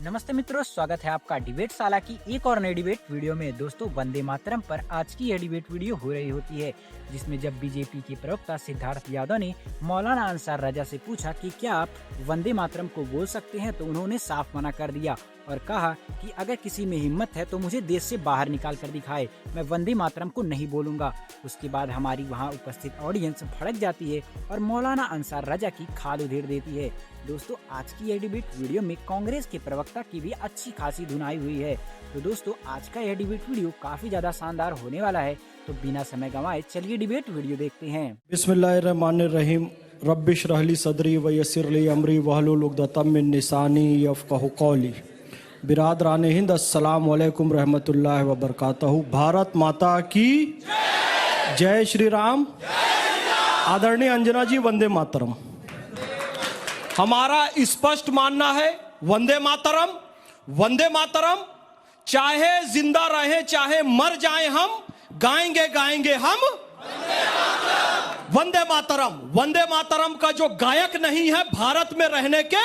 नमस्ते मित्रों, स्वागत है आपका डिबेट साला की एक और नई डिबेट वीडियो में। दोस्तों, वंदे मातरम पर आज की यह डिबेट वीडियो हो रही होती है, जिसमें जब बीजेपी के प्रवक्ता सिद्धार्थ यादव ने मौलाना अंसार रजा से पूछा कि क्या आप वंदे मातरम को बोल सकते हैं, तो उन्होंने साफ मना कर दिया और कहा कि अगर किसी में हिम्मत है तो मुझे देश से बाहर निकाल कर दिखाए, मैं वंदे मातरम को नहीं बोलूंगा। उसके बाद हमारी वहां उपस्थित ऑडियंस भड़क जाती है और मौलाना अंसार रजा की खाल उधेड़ देती है। दोस्तों, आज की यह डिबेट वीडियो में कांग्रेस के प्रवक्ता की भी अच्छी खासी धुनाई हुई है। तो दोस्तों, आज का यह डिबेट वीडियो काफी ज्यादा शानदार होने वाला है, तो बिना समय गंवाए चलिए डिबेट वीडियो देखते हैं। बिस्मिल्लाहिर्रहमानिर्रहीम। रब्बिश रहली सदरी व यस्सिर ली अमरी वहलुल उक़दतम मिन लिसानी यफ़क़हू क़ौली। बिरादरान हिंद, अस्सलाम वालेकुम रहमतुल्लाहि व बरकातहू। भारत माता की जय श्री राम। आदरणीय अंजना जी, वंदे मातरम। हमारा स्पष्ट मानना है, वंदे मातरम, वंदे मातरम। चाहे जिंदा रहें चाहे मर जाएं, हम गाएंगे गाएंगे हम वंदे मातरम। वंदे मातरम का जो गायक नहीं है, भारत में रहने के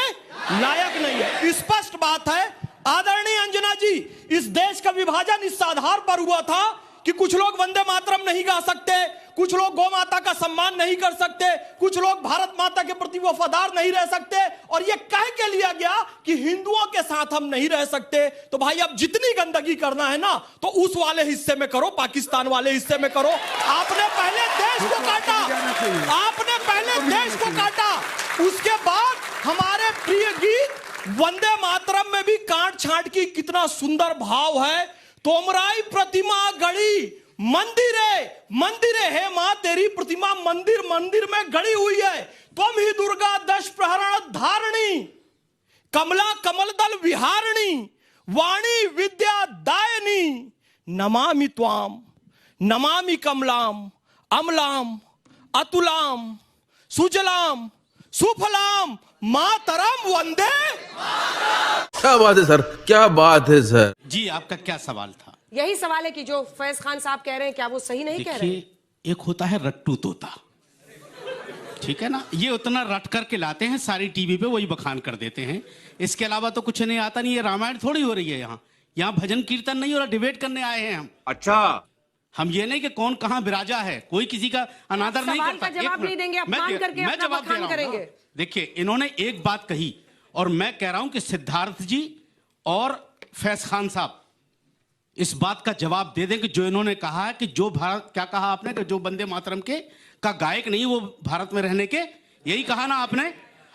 लायक नहीं है। स्पष्ट बात है आदरणीय अंजना जी। इस देश का विभाजन इस आधार पर हुआ था कि कुछ लोग वंदे मातरम नहीं गा सकते, कुछ लोग गौ माता का सम्मान नहीं कर सकते, कुछ लोग भारत माता के प्रति वफादार नहीं रह सकते, और यह कह के लिया गया कि हिंदुओं के साथ हम नहीं रह सकते। तो भाई, अब जितनी गंदगी करना है ना, तो उस वाले हिस्से में करो, पाकिस्तान वाले हिस्से में करो। आपने पहले देश को काटा, आपने पहले देश को काटा, उसके बाद हमारे प्रिय गीत वंदे मातरम में भी काट छांट की कितना सुंदर भाव है। तोमराई प्रतिमा गढ़ी मंदिरे मंदिरे, हे मां तेरी प्रतिमा मंदिर मंदिर में गड़ी हुई है। तुम ही दुर्गा दश प्रहरण धारणी, कमला कमल दल विहारणी, वाणी विद्या दायनी। नमामि त्वाम नमामि कमलाम अमलाम अतुलाम सुजलाम सुफलाम मातरम वंदे। क्या बात है सर, क्या बात है सर। जी, आपका क्या सवाल था? यही सवाल है कि जो फैज खान साहब कह रहे हैं, क्या वो सही नहीं कह रहे हैं? एक होता है रट्टू तोता, ठीक है ना, ये उतना रट करके लाते हैं, सारी टीवी पे वही बखान कर देते हैं। इसके अलावा तो कुछ नहीं आता। नहीं, ये रामायण थोड़ी हो रही है यहाँ भजन कीर्तन नहीं हो रहा, डिबेट करने आए हैं हम। अच्छा, हम ये नहीं कि कौन कहां विराजा है, कोई किसी का अनादर नहीं करता। सवाल का जवाब नहीं देंगे, अपमान करके मैं अपना जवाब दे बखान रहा करेंगे। हूं। देखिए, इन्होंने एक बात कही और मैं कह रहा हूं कि सिद्धार्थ जी और फैज खान साहब इस बात का जवाब दे दें कि जो इन्होंने कहा है कि जो भारत, क्या कहा आपने, कि जो वंदे मातरम के का गायक नहीं वो भारत में रहने के, यही कहा ना आपने।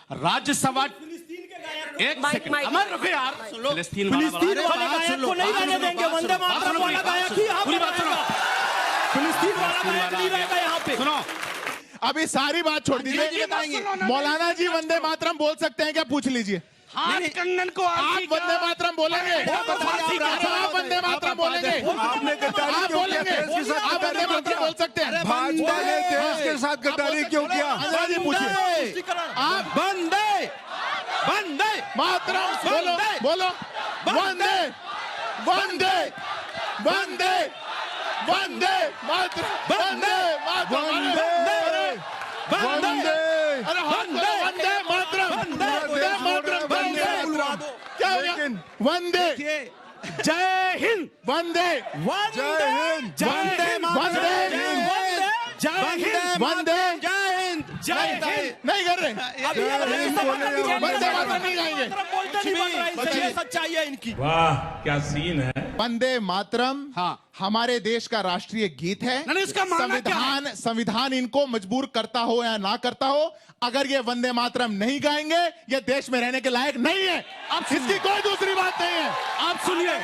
राज्यसभा एक सेकंड, अमर रुको यार, फिलिस्तीन वाले गायक को नहीं रहने देंगे। वंदे मातरम वाला गायक ही पूरी बात सुनो। फिलिस्तीन वाला गायक नहीं रहेगा यहाँ पे। सुनो, अभी सारी बात छोड़ दीजिए। मौलाना जी वंदे मातरम बोल सकते हैं क्या? पूछ लीजिए। कंगन को आप वंदे मातरम बोलेंगे? आप वंदे मातरम बोलेंगे? आपने गद्दारी क्यों किया? देश के साथ आप वंदे मातरम बोल सकते हैं? भाजपा ने देश के साथ गद्दारी क्यों किया? जी पूछिए। आप वंदे वंदे मातरम बोलो, बोलो वंदे वंदे वंदे वंदे मातरम, वंदे मातरम, वंदे अरे वंदे वंदे मातरम, वंदे मातरम, वंदे क्या हो गया? वंदे जय हिंद, वंदे जय हिंद, वंदे वंदे जय हिंद, वंदे जय हिंद, जय हिंद नहीं कर रहे। वंदे मातरम नहीं गाएंगे। सच्चाई है इनकी। वाह, क्या सीन है। वंदे मातरम हमारे देश का राष्ट्रीय गीत है। नहीं, इसका मानना क्या है? संविधान इनको मजबूर करता हो या ना करता हो, अगर ये वंदे मातरम नहीं गाएंगे, ये देश में रहने के लायक नहीं है। अब इसकी कोई दूसरी बात नहीं है। आप सुनिए,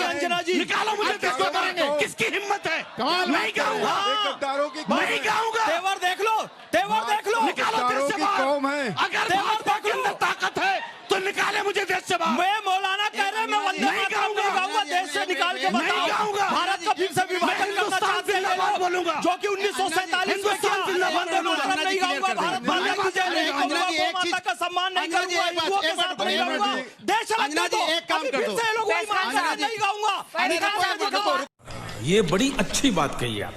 अंजना जी, निकालो मुझे, किसको करेंगे? किसकी हिम्मत है? कमाल नहीं गाऊंगा, गद्दारों की नहीं गाऊंगा। तेवर देख लो, तेवर देख लो, निकालो देश गद्दारों से की बाहर। कौम है। अगर भाजपा के अंदर ताकत है तो निकाले मुझे देश से बाहर। मैं मौलाना कह रहे हैं, मैं वंदे नहीं मातरम नहीं गाऊंगा, देश से निकाल के नहीं बताओ। गाऊंगा। भारत का फिर से विभाजन करना चाहते हैं ये लोग, बोलूंगा, जो कि 1947 में किया। वंदे मातरम नहीं गाऊंगा, भारत माता की जय नहीं गाऊंगा, गौ माता का सम्मान नहीं करूंगा, हिंदुओं के साथ नहीं गाऊंगा, देश अलग कर दो। अभी फिर से ये लोग वही मान रहे हैं, नहीं गाऊंगा। ये बड़ी अच्छी बात कही आप।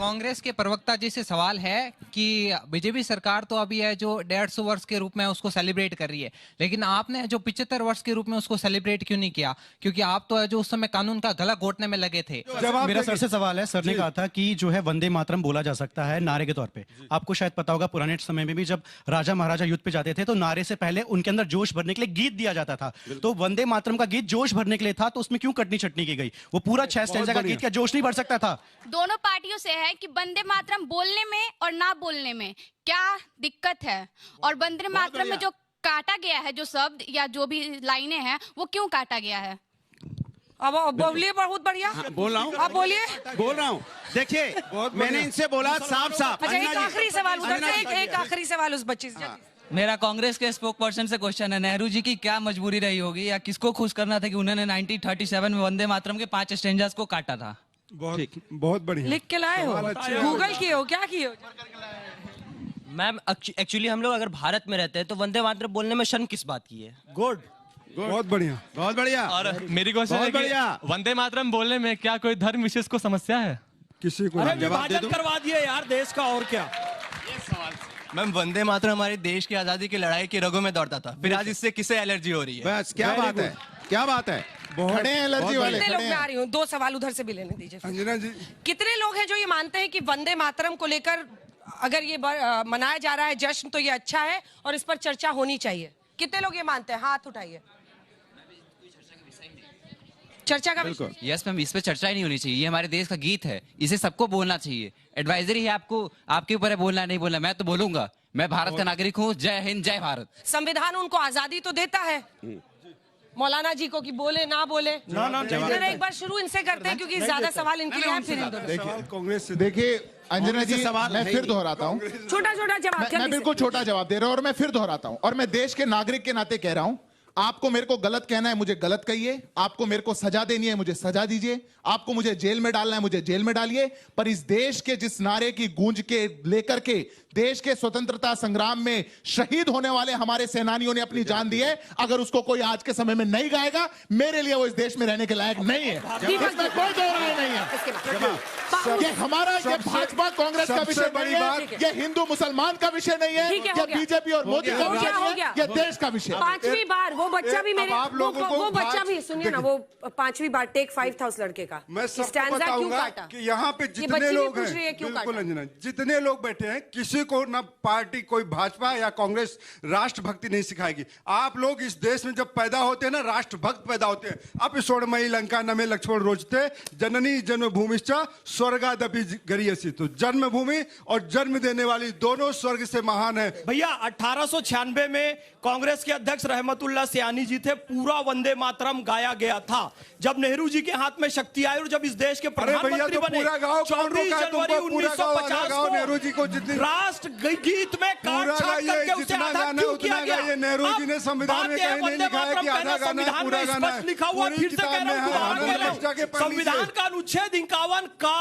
कांग्रेस के प्रवक्ता जी से सवाल है कि बीजेपी सरकार तो अभी है जो 150 वर्ष के रूप में उसको सेलिब्रेट कर रही है, लेकिन आपने जो 75 वर्ष के रूप में उसको सेलिब्रेट क्यों नहीं किया? क्योंकि आप तो है जो उस समय कानून का गला घोटने में लगे थे। मेरा सर से सवाल है, सर ने कहा था कि जो है वंदे मातरम बोला जा सकता है नारे के तौर पे। आपको शायद पता होगा पुराने समय में भी जब राजा महाराजा युद्ध पे जाते थे तो नारे से पहले उनके अंदर जोश भरने के लिए गीत दिया जाता था। तो वंदे मातरम का गीत जोश भरने के लिए था, तो उसमें क्यों कटनी छटनी की गई? वो पूरा 6 स्टैंजा का गीत क्या जोश नहीं भर सकता था? दोनों पार्टियों से है कि वंदे मातरम बोलने में और ना बोलने में क्या दिक्कत है, और वंदे मातरम में जो काटा गया है जो शब्द या जो भी लाइनें हैं वो क्यों काटा गया है? अब बोलिए, बहुत बढ़िया। बोल रहा हूँ, आप बोलिए। बोल रहा हूँ। देखिए मैंने इनसे बोला साफ साफ। अच्छा, एक आखिरी सवाल उधर से, एक आखिरी सवाल उस बच्चे से। मेरा कांग्रेस के स्पोक पर्सन से क्वेश्चन है, नेहरू जी की क्या मजबूरी रही होगी या किसको खुश करना था कि उन्होंने 1937 में वंदे मातरम के 5 स्टैंजास को काटा था? बहुत बढ़िया लिख के लाए हो, गूगल किए हो, क्या किए हो? मैम एक्चुअली हम लोग अगर भारत में रहते हैं तो वंदे मातरम बोलने में शर्म किस बात की है? गुड, बहुत बढ़िया, बहुत बढ़िया। और मेरी क्वेश्चन है कि वंदे मातरम बोलने में क्या कोई धर्म विशेष को समस्या है? किसी को विभाजन करवा दिए यार देश का, और क्या? मैम वंदे मातरम हमारे देश की आजादी की लड़ाई की रगों में दौड़ता था, फिर आज इससे किसे एलर्जी हो रही है? बस क्या बात है, क्या बात है। खड़े हैं एलर्जी वाले, कितने लोग, मैं आ रही हूँ, 2 सवाल उधर से भी लेने दीजिए। अंजना जी, कितने लोग हैं जो ये मानते हैं कि वंदे मातरम को लेकर अगर ये मनाया जा रहा है जश्न तो ये अच्छा है और इस पर चर्चा होनी चाहिए? कितने लोग ये मानते हैं? हाथ उठाइए। चर्चा का विषय? यस मैम, इस पे चर्चा ही नहीं होनी चाहिए। ये हमारे देश का गीत है, इसे सबको बोलना चाहिए। एडवाइजरी है आपको, आपके ऊपर है बोलना नहीं बोलना। मैं तो बोलूंगा, मैं भारत का नागरिक हूँ। जय हिंद, जय भारत। संविधान उनको आजादी तो देता है मौलाना जी को कि बोले ना बोले। एक बार शुरू इनसे करते हैं क्योंकि ज्यादा सवाल इनके लिए हैं, फिर इन दोनों। कांग्रेस से देखिए अंजना जी, मैं फिर दोहराता हूँ, छोटा छोटा जवाब। मैं बिल्कुल छोटा जवाब दे रहा हूँ और मैं फिर दोहराता हूँ, और मैं देश के नागरिक के नाते कह रहा हूँ, आपको मेरे को गलत कहना है मुझे गलत कहिए, आपको मेरे को सजा देनी है मुझे सजा दीजिए, आपको मुझे जेल में डालना है मुझे जेल में डालिए, पर इस देश के जिस नारे की गूंज के लेकर के देश के स्वतंत्रता संग्राम में शहीद होने वाले हमारे सेनानियों ने अपनी जान दी है, अगर उसको कोई आज के समय में नहीं गाएगा, मेरे लिए वो इस देश में रहने के लायक नहीं है। इसमें कोई दो राय नहीं है। ये हमारा, ये भाजपा कांग्रेस का विषय नहीं है, ये हिंदू मुसलमान का विषय नहीं है, ये बीजेपी और मोदी का विषय नहीं है, ये देश का विषय। 5वीं बार वो बच्चा भी मेरे, वो बच्चा भी, सुनिए ना, वो 5वीं बार टेक 5 हाउस लड़के का मैं सबको बताऊंगा कि यहाँ पे जितने लोग हैं, बिल्कुल अंजना, जितने लोग बैठे हैं, किसी को ना पार्टी कोई भाजपा या कांग्रेस राष्ट्रभक्ति नहीं सिखाएगी। आप लोग इस देश में जब पैदा होते हैं ना, राष्ट्रभक्त पैदा होते हैं। अब स्वर्णमयी लंका नमे लक्ष्मण रोचते जननी जन्मभूमिश्च स्वर्गादपि गरीयसी। तो जन्मभूमि और जन्म देने वाली दोनों स्वर्ग से महान है। भैया 1896 में कांग्रेस के अध्यक्ष रहमतुल्लाह सियानी जी थे, पूरा वंदे मातरम गाया गया था। जब नेहरू जी के हाथ में शक्ति आई और जब इस देश के प्रधानमंत्री बने, 24 जनवरी 1950 को नेहरू जी को जितनी राष्ट्र गीत में काट छाट करके उसे आधा क्यों किया गया? नेहरू जी ने संविधान में कहीं नहीं लिखा है कि आधा गाना है, पूरा गाना है। लिखा हुआ, फिर से कह रहा हूं, संविधान का अनुच्छेद 51 का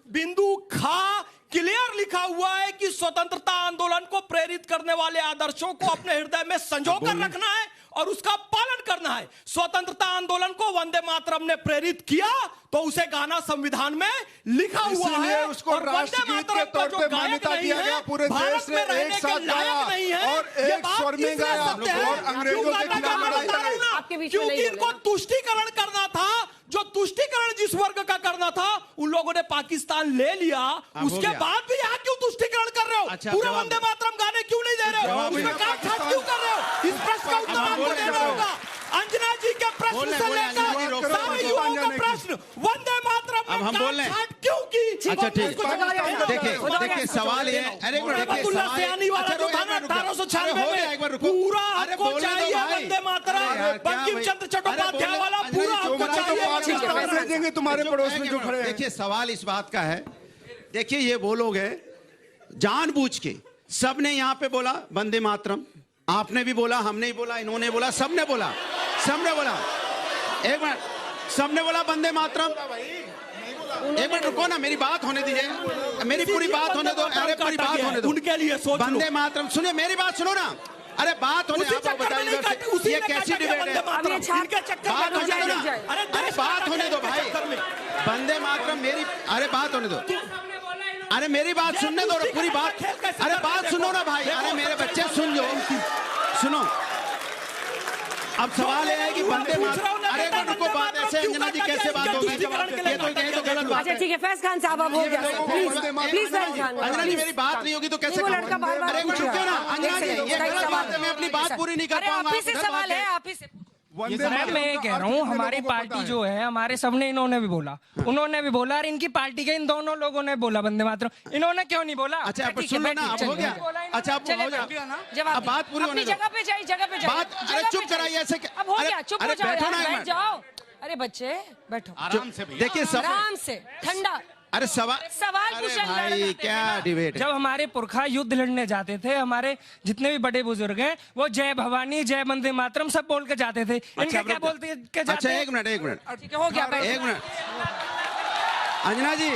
बिंदु खा क्लियर लिखा हुआ है कि स्वतंत्रता आंदोलन को प्रेरित करने वाले आदर्शों को अपने हृदय में संजो कर रखना है और उसका पालन करना है। स्वतंत्रता आंदोलन को वंदे मातरम ने प्रेरित किया तो उसे गाना संविधान में लिखा हुआ है। उसको राष्ट्रगीत के तौर पे मान्यता दिया गया, पूरे देश ने एक साथ गाया और एक स्वर में गाया और अंग्रेजों के खिलाफ लड़ाई लड़ी। क्योंकि इनको तुष्टीकरण करना था, जो तुष्टीकरण जिस वर्ग का करना था उन लोगों ने पाकिस्तान ले लिया। उसके बाद भी यहाँ क्यों तुष्टीकरण कर रहे हो? पूरा वंदे मातरम गाने क्यों नहीं दे रहे हो? उसमें काट छाट क्यों कर रहे हो? इस प्रश्न का उत्तर आपको देना होगा। अंजना जी के प्रश्न से लेकर सारे युवाओं का प्रश्न, वंदे मातरम अब हम बोल रहे हैं क्यों की? अच्छा ठीक, देखिए सवाल ये, अरे सियानी वाला जो था ना 1896 में, पूरा आपको चाहिए वंदे मातरम। बंकिम चंद्र चट्टोपाध्याय वाला पूरा आपको चाहिए। तुम्हारे पड़ोस में जो खड़े हैं। देखिए सवाल इस बात का है, देखिए ये वो लोग हैं जानबूझ के, सबने यहाँ पे बोला वंदे मातरम, आपने भी बोला, हमने भी बोला, इन्होंने बोला, सबने बोला, सबने बोला, एक मिनट, सबने बोला वंदे मातरम। एक मिनट रुको ना, मेरी बात होने दीजिए, मेरी पूरी बात होने दो, अरे पूरी बात होने दो। उनके लिए सोच वंदे मातरम, सुनिए मेरी बात सुनो ना, अरे बात होने, आप बताइए ये कैसी डिबेट है? बात होने दो ना, अरे बात होने दो भाई, वंदे मातरम मेरी, अरे बात होने दो। अरे मेरी बात सुनने दो, पूरी बात, अरे बात सुनो ना भाई, अरे मेरे बच्चे सुन लो, सुनो। अब सवाल है कि वंदे मातरम, अरे उनको बात ऐसे अंजना जी कैसे बात होगी, ये तो गलत बात अच्छा है। ठीक है, फैज खान साहब अब हो गया, प्लीज प्लीज फैज खान। अंजना जी मेरी बात नहीं होगी तो कैसे? वो लड़का बार-बार अरे पूछ चुप क्यों ना रहा है। अंजना जी, ये गलत बात है, मैं अपनी बात पूरी नहीं कर अरे पाऊंगा। आप ही से सवाल है, आप ही से। मैं ये कह रहा हूँ, हमारी पार्टी जो है, हमारे सबने, इन्होंने भी बोला, उन्होंने भी बोला, और इनकी पार्टी के इन दोनों लोगों ने बोला वंदे मातरम, इन्होंने क्यों नहीं बोला? अच्छा अब सुन लो ना, अब हो गया। अच्छा अब हो गया, अब बात पूरी होने दो। जगह पे जाइए, जगह पे जाइए। बात, अरे चुप कराइए ऐसे। अब हो गया, चुप हो जाओ, बैठो ना, बैठ जाओ। अरे बच्चे बैठो, आराम से भैया। देखिए सब, आराम से, ठंडा। अरे सवाल पूछ भाई, क्या डिबेट है? जब हमारे पुरखा युद्ध लड़ने जाते थे, हमारे जितने भी बड़े बुजुर्ग हैं, वो जय भवानी, जय वंदे मातरम सब बोल के जाते थे। इनके क्या बोलते के जाते? अच्छा एक मिनट, ठीक है, हो गया, एक मिनट। अंजना जी,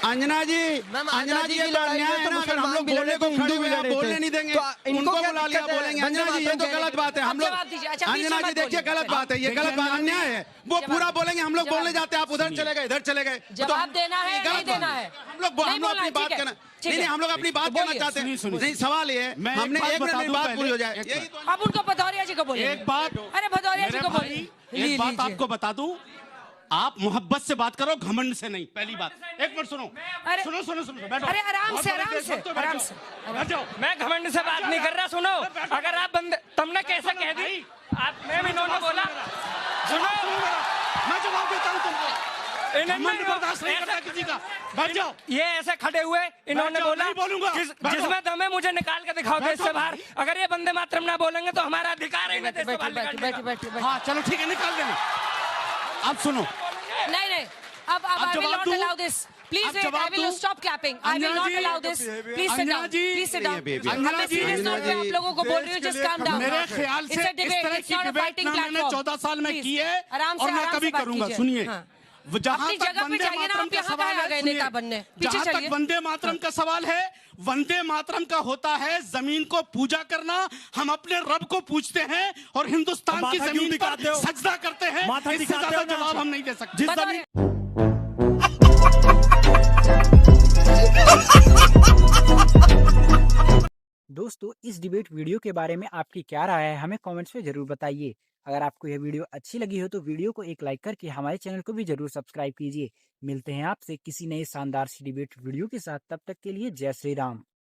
अंजना जी, अंजना जी, ये तो अन्याय है ना, अगर हम लोग बोलने को खड़े हुए हैं, बोलने नहीं देंगे, उनको बुला लिया, बोलेंगे। अंजना जी ये तो गलत बात है, हम लोग, अंजना जी देखिए गलत बात है, ये गलत बात, अन्याय है। वो पूरा बोलेंगे, हम लोग बोलने जाते हैं, आप उधर चले गए, इधर चले गए। जवाब देना है, नहीं देना है? हम लोग अपनी बात करना, नहीं हम लोग अपनी बात कहना चाहते हैं। नहीं सवाल ये है, हमने एक मिनट में बात पूरी हो जाए। अब उनको भदौरिया जी को बोलिए। एक बात, अरे भदौरिया जी को बोलिए। एक बात आपको बता दूं, आप मोहब्बत से बात करो, घमंड से नहीं। पहली बात, एक मिनट सुनो, अरे सुनो सुनो सुनो, बैठो। अरे आराम से, आराम से, आराम से। बैठ जाओ। मैं घमंड से बात नहीं कर रहा। सुनो, अगर आप बंदे, तुमने कैसे कह दी? आप, मैं भी, इन्होंने बोला, सुनो, मैं जवाब देता हूँ तुमको। इन्होंने बर्दाश्त नहीं करता किसी का, बैठ जाओ। ये ऐसे खड़े हुए, इन्होंने बोला, नहीं बोलूंगा, जिसमें दम है मुझे निकाल के दिखाओ देश से बाहर। अगर ये वंदे मातरम ना बोलेंगे तो हमारा अधिकार है इन्हें देश से बाहर निकालने का। हाँ चलो ठीक है, निकाल देना। अब सुनो, नहीं नहीं, अब I will not allow this. Please wait, I will stop clapping. I will not allow this. Please sit down. Please sit down. मैं सीरियस नोट पे आप लोगों को बोल रही हूँ, just calm down. मेरे ख्याल से इस तरह की डिबेट ना मैंने 14 साल में की है और ना कभी करूंगा। सुनिए, जहां तक वंदे मातरम का सवाल है, जहां तक वंदे मातरम का सवाल है, वंदे मातरम का होता है जमीन को पूजा करना। हम अपने रब को पूजते हैं और हिंदुस्तान की जमीन पर सजदा करते हैं। इससे ज्यादा जवाब हम नहीं दे सकते। दोस्तों, इस डिबेट वीडियो के बारे में आपकी क्या राय है, हमें कमेंट्स में जरूर बताइए। अगर आपको यह वीडियो अच्छी लगी हो तो वीडियो को एक लाइक करके हमारे चैनल को भी जरूर सब्सक्राइब कीजिए। मिलते हैं आपसे किसी नए शानदार सी डिबेट वीडियो के साथ, तब तक के लिए जय श्री राम।